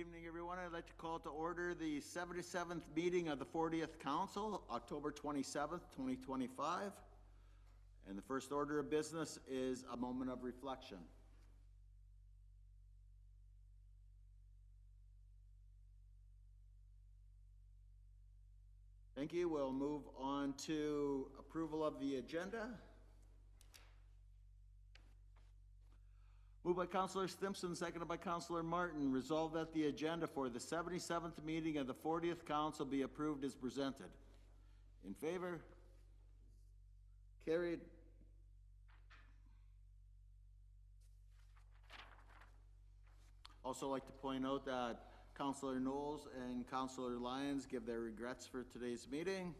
evening, everyone. I'd like to call to order the 77th meeting of the 40th Council, October 27th, 2025. And the first order of business is a moment of reflection. Thank you. We'll move on to approval of the agenda. Moved by Councillor Stimpson, seconded by Councillor Martin. Resolved that the agenda for the 77th meeting of the 40th Council be approved as presented. In favor? Carried. Also like to point out that Councillor Knowles and Councillor Lyons give their regrets for today's meeting.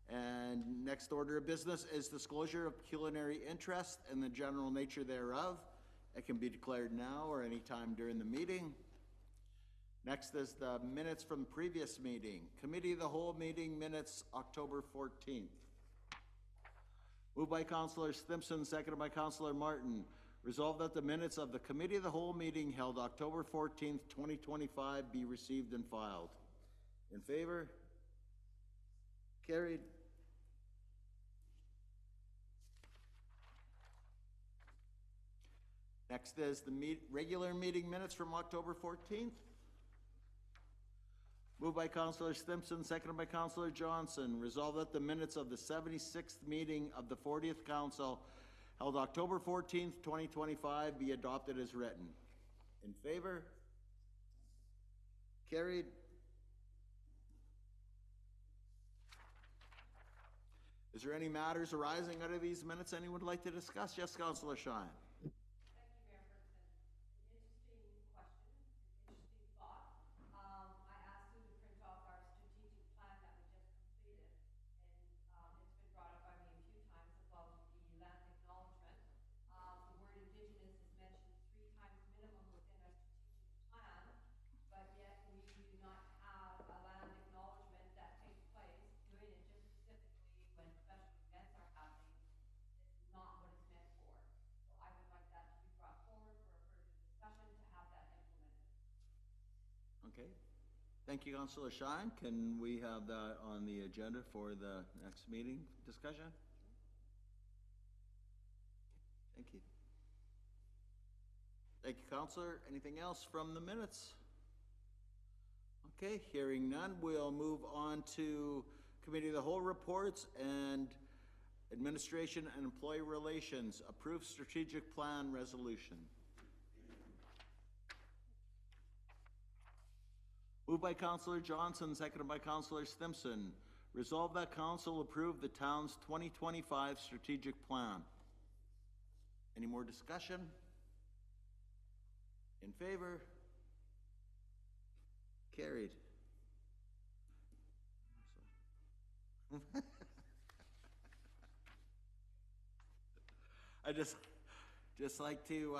And next order of business is disclosure of pecuniary interest and the general nature thereof. It can be declared now or any time during the meeting. Next is the minutes from the previous meeting. Committee of the Whole meeting minutes, October 14th. Moved by Councillor Stimpson, seconded by Councillor Martin. Resolved that the minutes of the Committee of the Whole meeting held October 14th, 2025 be received and filed. In favor? Carried. Next is the regular meeting minutes from October 14th. Moved by Councillor Stimpson, seconded by Councillor Johnson. Resolved that the minutes of the 76th meeting of the 40th Council held October 14th, 2025 be adopted as written. In favor? Carried. Is there any matters arising out of these minutes anyone would like to discuss? Yes, Councillor Shine. Okay. Thank you, Councillor Shine. Can we have that on the agenda for the next meeting discussion? Thank you. Thank you, Councillor. Anything else from the minutes? Okay, hearing none, we'll move on to Committee of the Whole reports and Administration and Employee Relations. Approved strategic plan resolution. Moved by Councillor Johnson, seconded by Councillor Stimpson. Resolved that Council approve the town's 2025 strategic plan. Any more discussion? In favor? Carried. I just like to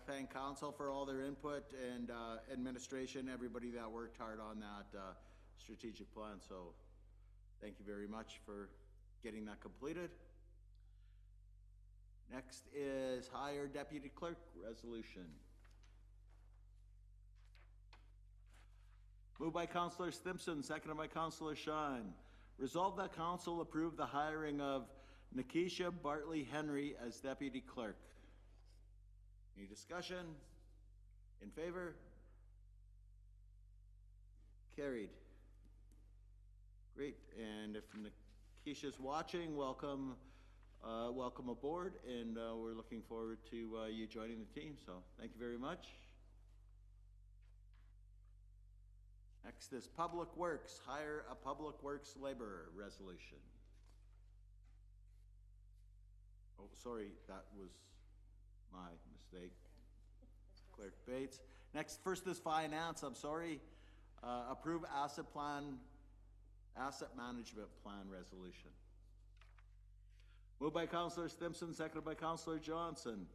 thank Council for all their input and administration, everybody that worked hard on that strategic plan. So thank you very much for getting that completed. Next is hire Deputy Clerk resolution. Moved by Councillor Stimpson, seconded by Councillor Shine. Resolved that Council approve the hiring of Nikisha Bartley Henry as Deputy Clerk. Any discussion? In favor? Carried. Great. And if Nikisha's watching, welcome aboard, and we're looking forward to you joining the team. So thank you very much. Next is Public Works, hire a Public Works laborer resolution. Oh, sorry, that was my mistake. Clerk Bates. Next, first is Finance, I'm sorry. Approve asset management plan resolution. Moved by Councillor Stimpson, seconded by Councillor Johnson.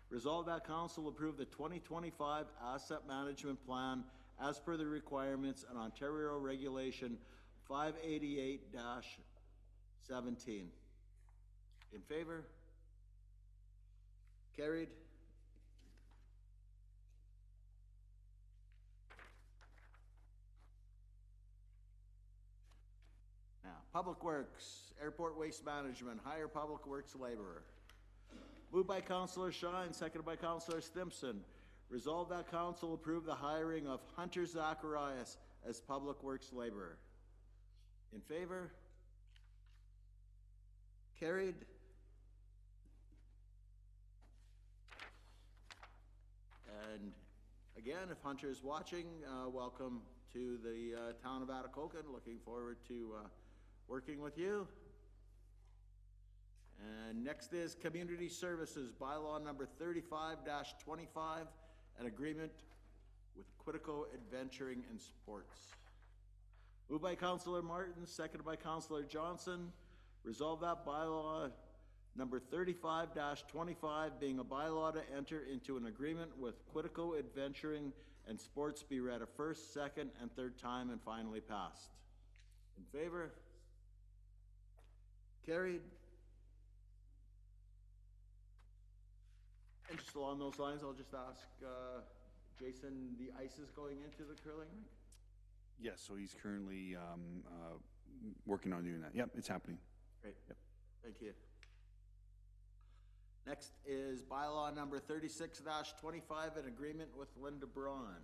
Resolved that Council approve the 2025 asset management plan as per the requirements in Ontario Regulation 588-17. In favor? Carried. Public Works, Airport Waste Management, hire Public Works laborer. Moved by Councilor Shine, seconded by Councilor Stimpson. Resolved that council approve the hiring of Hunter Zacharias as Public Works laborer. In favor? Carried. And again, if Hunter is watching, welcome to the town of Atikokan. Looking forward to working with you. And next is Community Services, bylaw number 35-25, an agreement with Quidco Adventuring and Sports. Moved by Councilor Martin, seconded by Councilor Johnson. Resolve that bylaw number 35-25, being a bylaw to enter into an agreement with Quidco Adventuring and Sports, be read a first, second, and third time and finally passed. In favor? Carried. And just along those lines, I'll just ask Jason, the ice is going into the curling rink? Yes, so he's currently working on doing that. Yep, it's happening. Great. Yep. Thank you. Next is bylaw number 36-25, an agreement with Linda Braun.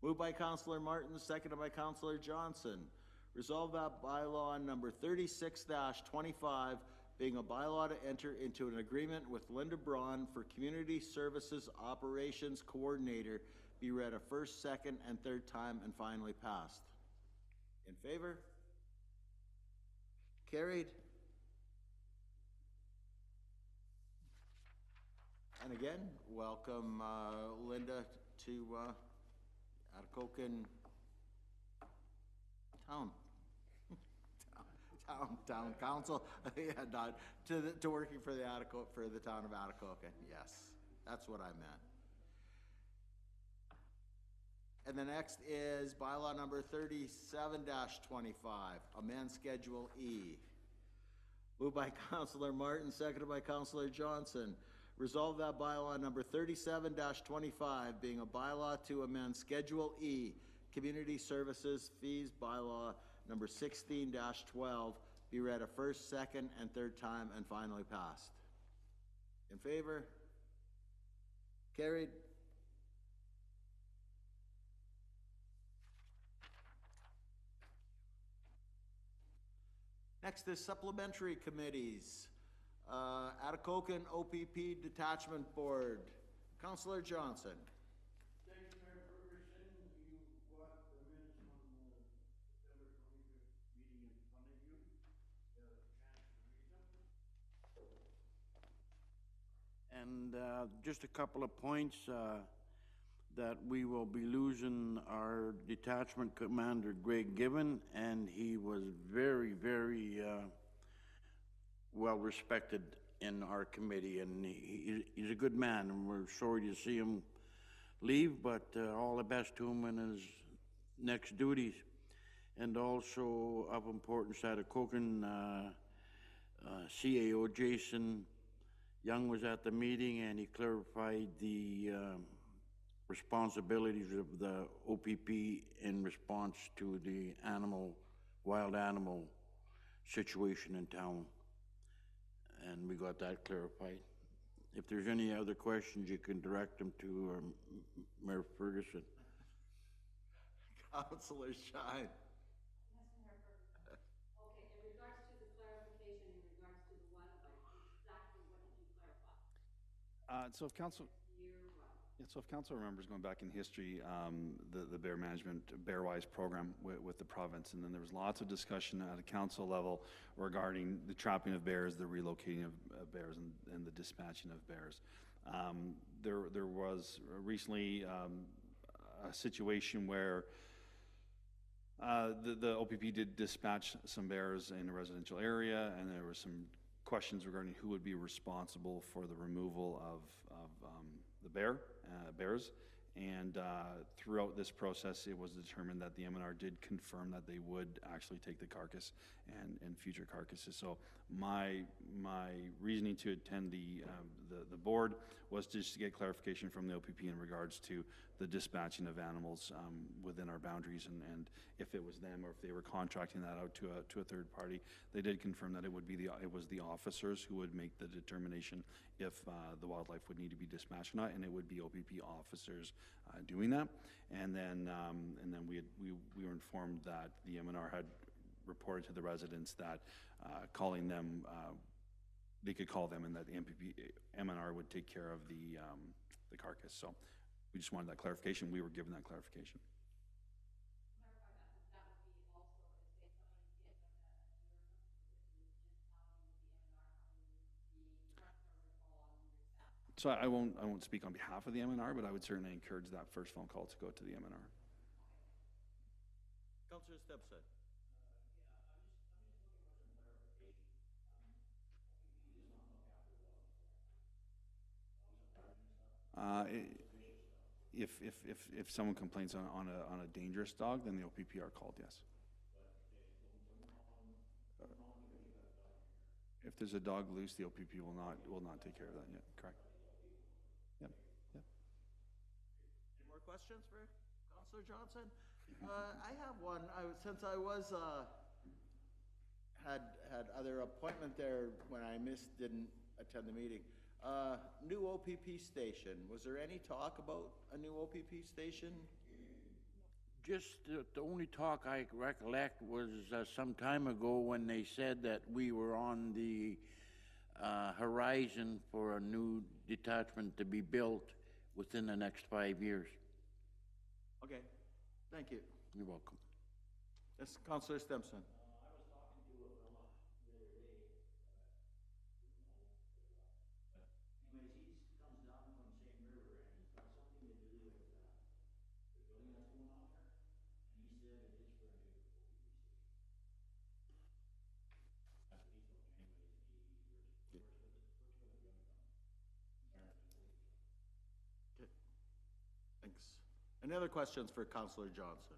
Moved by Councilor Martin, seconded by Councilor Johnson. Resolve that bylaw number 36-25, being a bylaw to enter into an agreement with Linda Braun for Community Services Operations Coordinator, be read a first, second, and third time and finally passed. In favor? Carried. And again, welcome Linda to Atikokan Town Council. Yeah, not to working for the town of Atikokan. Yes, that's what I meant. And the next is bylaw number 37-25, amend Schedule E. Moved by Councilor Martin, seconded by Councilor Johnson. Resolve that bylaw number 37-25, being a bylaw to amend Schedule E, Community Services Fees bylaw number 16-12, be read a first, second, and third time and finally passed. In favor? Carried. Next is supplementary committees. Atikokan OPP Detachment Board. Councilor Johnson. Thank you, Mayor Ferguson. You've got the minutes from the September 25th meeting in front of you. You have a chance to read them. And just a couple of points that we will be losing our detachment commander, Greg Given, and he was very, very well respected in our committee, and he's a good man, and we're sorry to see him leave, but all the best to him in his next duties. And also of importance, Atikokan CAO Jason Young was at the meeting, and he clarified the responsibilities of the OPP in response to the wild animal situation in town. And we got that clarified. If there's any other questions, you can direct them to Mayor Ferguson. Councilor Shine. Yes, Mayor Ferguson. Okay, in regards to the clarification, in regards to the wildlife, exactly what did you clarify? So if council remembers, going back in history, the bear management, Bearwise program with the province, and then there was lots of discussion at a council level regarding the trapping of bears, the relocating of bears, and the dispatching of bears. There was recently a situation where the OPP did dispatch some bears in a residential area, and there were some questions regarding who would be responsible for the removal of the bears, and throughout this process it was determined that the MNR did confirm that they would actually take the carcass and future carcasses. So My reasoning to attend the board was just to get clarification from the OPP in regards to the dispatching of animals within our boundaries, and if it was them or if they were contracting that out to a third party. They did confirm that it was the officers who would make the determination if the wildlife would need to be dispatched or not, and it would be OPP officers doing that. And then we were informed that the MNR had reported to the residents that calling them, they could call them, and that the MNR would take care of the carcass. So we just wanted that clarification. We were given that clarification. So I won't speak on behalf of the MNR, but I would certainly encourage that first phone call to go to the MNR. Councillor Stepson. If someone complains on a dangerous dog, then the OPP are called, yes. If there's a dog loose, the OPP will not take care of that yet, correct? Yep. Any more questions for Councillor Johnson? I have one. Since I was, had other appointment there when I didn't attend the meeting. New OPP station. Was there any talk about a new OPP station? Just the only talk I recollect was some time ago when they said that we were on the horizon for a new detachment to be built within the next 5 years. Okay, thank you. You're welcome. Yes, Councillor Stimson. Thanks. Any other questions for Councillor Johnson?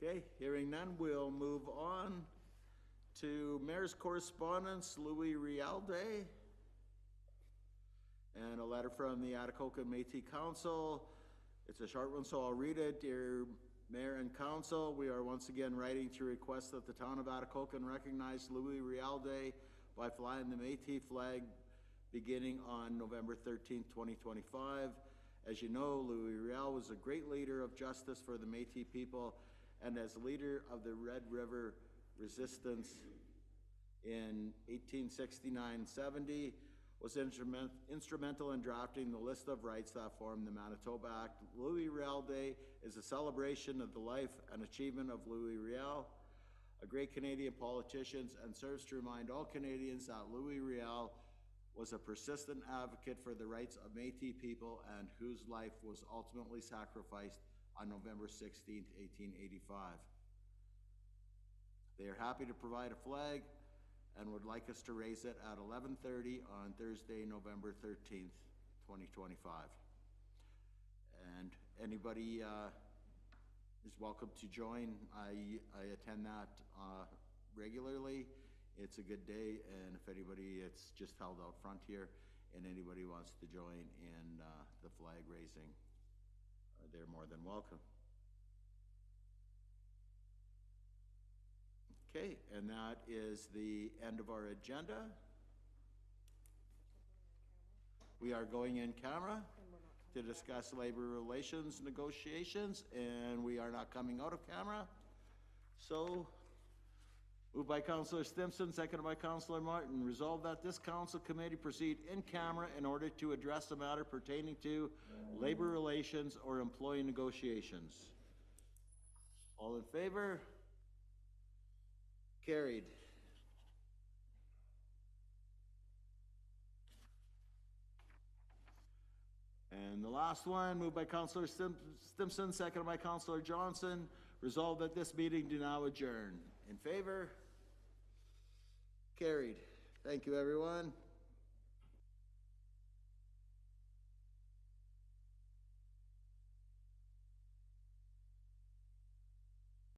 Okay, hearing none, we'll move on to Mayor's Correspondence, Louis Rialde. And a letter from the Atikokan Métis Council. It's a short one, so I'll read it. Dear Mayor and Council, we are once again writing to request that the town of Atikokan recognize Louis Rialde by flying the Métis flag beginning on November 13th, 2025. As you know, Louis Riel was a great leader of justice for the Métis people, and as leader of the Red River Resistance in 1869-70, was instrumental in drafting the list of rights that formed the Manitoba Act. Louis Riel Day is a celebration of the life and achievement of Louis Riel, a great Canadian politician, and serves to remind all Canadians that Louis Riel was a persistent advocate for the rights of Métis people and whose life was ultimately sacrificed on November 16, 1885. They are happy to provide a flag and would like us to raise it at 11:30 on Thursday, November 13th, 2025. And anybody is welcome to join. I attend that regularly. It's a good day, and if anybody, it's just held out front here, and anybody wants to join in the flag raising, they're more than welcome. Okay, and that is the end of our agenda. We are going in camera to discuss labor relations negotiations, and we are not coming out of camera. So, moved by Councillor Stimson, seconded by Councillor Martin. Resolved that this council committee proceed in camera in order to address the matter pertaining to labor relations or employee negotiations. All in favor? Carried. And the last one, moved by Councillor Stimson, seconded by Councillor Johnson. Resolved that this meeting do now adjourn. In favor? Carried. Thank you, everyone.